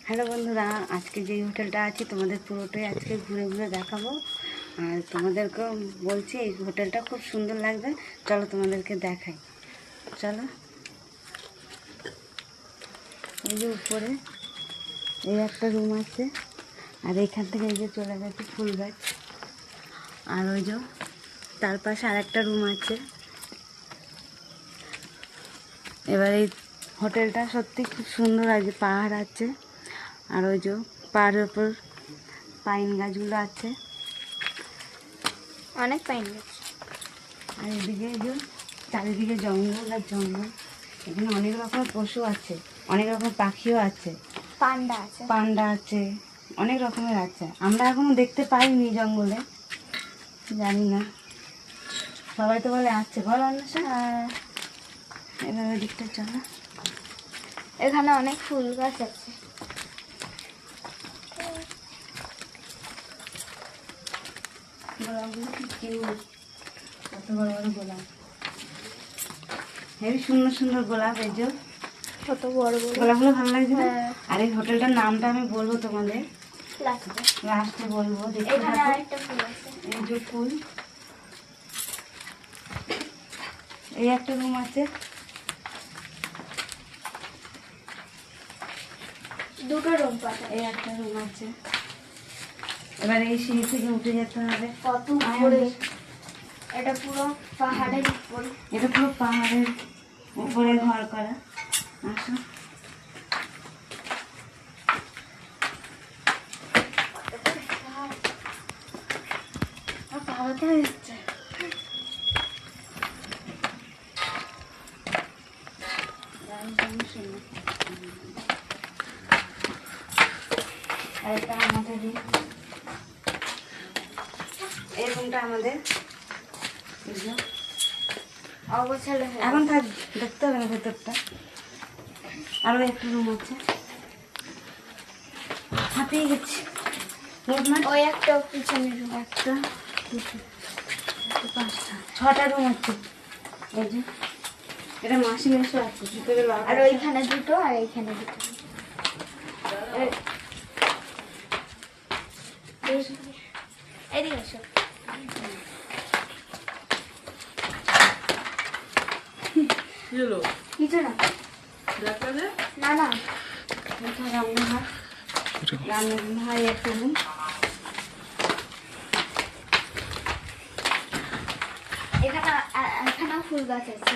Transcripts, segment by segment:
Hello বন্ধুরা, আজকে যে হোটেলটা আছে তোমাদের পুরোটাই আজকে ঘুরে ঘুরে দেখাবো। আর তোমাদেরকেও বলছি এই হোটেলটা খুব সুন্দর লাগবে, চলো তোমাদেরকে দেখাই। চলো, এই যে উপরে এই একটা রুম আছে, আর এইখান থেকে এই যে চলে গেছে ফুল গাছ, আর ওই যে তার পাশে আর একটা রুম আছে। এবার এই হোটেলটা সত্যি খুব সুন্দর আছে, পাহাড় আছে, আর ওই যে পাহাড়ের ওপর পাইন গাছগুলো আছে, অনেক পাইন গাছ। আর এদিকে এই যে চারিদিকে জঙ্গল আর জঙ্গল। এখানে অনেক রকমের পশু আছে, অনেক রকম পাখিও আছে, পান্ডা আছে, অনেক রকমের আছে। আমরা এখনো দেখতে পাইনি জঙ্গলে, জানি না, সবাই তো বলে আছে। বলো অন্বেষা। এবার ওই দিকটা চলো, এখানে অনেক ফুল গাছ আছে। গোলাপগুলো কি কিউট, কত বড় বড় গোলাপ, হেবি সুন্দর সুন্দর গোলাপ। এই যে কত বড় বড় গোলাপগুলো ভালো লাগছে না? আর এই হোটেলটার নামটা আমি বলবো তোমাদের লাস্টে বলবো। এখানে আরেকটা ফুল আছে। এই যে ফুল, এই একটা রুম আছে, দুটো রুম পাতা। এই একটা রুম আছে। এবার এই সিঁড়ি থেকে উঠে যেতে হবে। কত উপরে, এটা পুরো পাহাড়ের উপরে। এটা পুরো পাহাড়ের উপরে ঘর করা। আসো, পাহাড়তে হয়ে যাচ্ছে। আর এটা আমাদের এই রুমটা আমাদের। অগোছালো এখন থাক, দেখতে হবে না ভেতরটা। আরও একটা রুম আছে, হাঁপিয়ে গেছি। ওই একটা পিছনের রুম। একটা, দুটো, পাঁচটা, ছটা রুম আছে। এই যে এটা মাসি মেশো আছে, ভিতরে লক আর আছে। ওইখানে দুটো আর এইখানে দুটো। এদিকে এসো। কিছু না, না না। এটা রান্নাঘর, রান্নাঘর একটা রুম। এখানে ফুল গাছ আছে।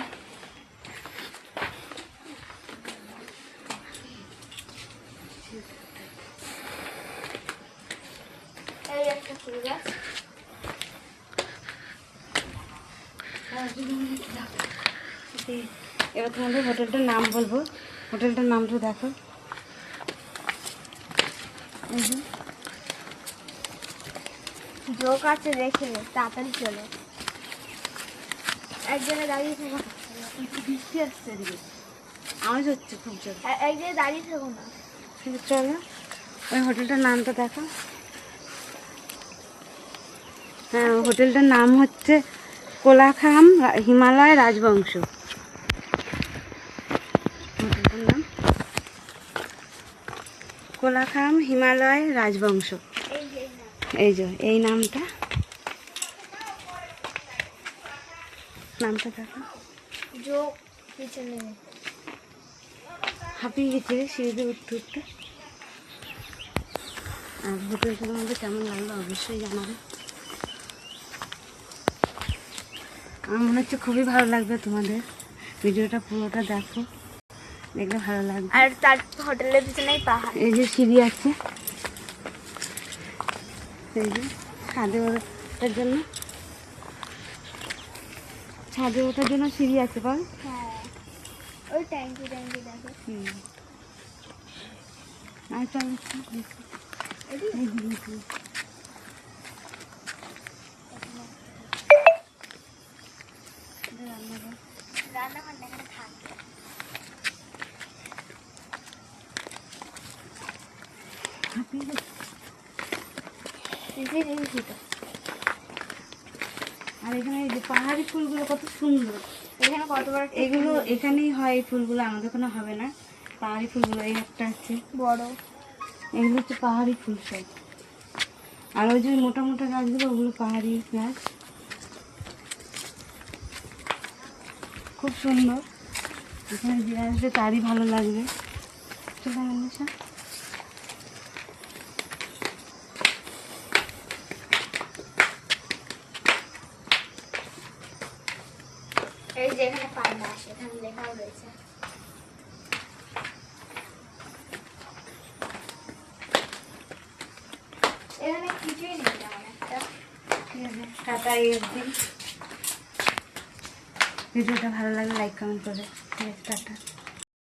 এই একটা ফুল গাছ। এবার তোমাদের হোটেলটার নাম বলবো, হোটেলটার নামটা দেখো। জোক আছে, দেখে তাড়াতাড়ি চলো। এক জায়গায় দাঁড়িয়ে থাকো। বৃষ্টি আসছে এদিকে, আওয়াজ হচ্ছে খুব জোর। এক জায়গায় দাঁড়িয়ে থাকো না। ঠিক আছে, চলো ওই হোটেলটার নামটা দেখো। হ্যাঁ, হোটেলটার নাম হচ্ছে কোলাখাম হিমালয় রাজবংশ। হোটেলটার নাম কোলাখাম হিমালয় রাজবংশ। এই যে এই নামটা, নামটা দেখো। জোক পিছনে। হাঁপিয়ে গেছে সিঁড়িতে উঠতে উঠতে। আর হোটেলটার মধ্যে কেমন লাগলো অবশ্যই জানাবে। আমার মনে হচ্ছে খুবই ভালো লাগবে তোমাদের। ভিডিওটা পুরোটা দেখো, দেখলে ভালো লাগবে। আর তার হোটেলের পিছনেই পাহাড়। এই যে সিঁড়ি আছে, এই যে ছাদে ওঠার জন্য, ছাদে ওঠার জন্য সিঁড়ি আছে বল। হ্যাঁ, ওই ট্যাঙ্কি ট্যাঙ্কি দেখো। আর চল, রান্নাঘর এখানে থাকবে। আর এখানে এই যে পাহাড়ি ফুলগুলো কত সুন্দর। এখানে কত বড়, এগুলো এখানেই হয়, এই ফুলগুলো আমাদের ওখানে হবে না। পাহাড়ি ফুলগুলো এই একটা আছে বড়। এগুলো হচ্ছে পাহাড়ি ফুল সব। আর ওই যে মোটা মোটা গাছগুলো ওগুলো পাহাড়ি গাছ, খুব সুন্দর। এখানে যে আসবে তারই ভালো লাগবে। চলে আসা। এই যে এখানে পান্ডা আসে, এখানে লেখাও রয়েছে। এখানে কিছুই নেই তেমন একটা। ঠিক আছে, টাটা এসডি। ভিডিওটা ভালো লাগলে লাইক কমেন্ট করে। ঠিক আছে, টাটা।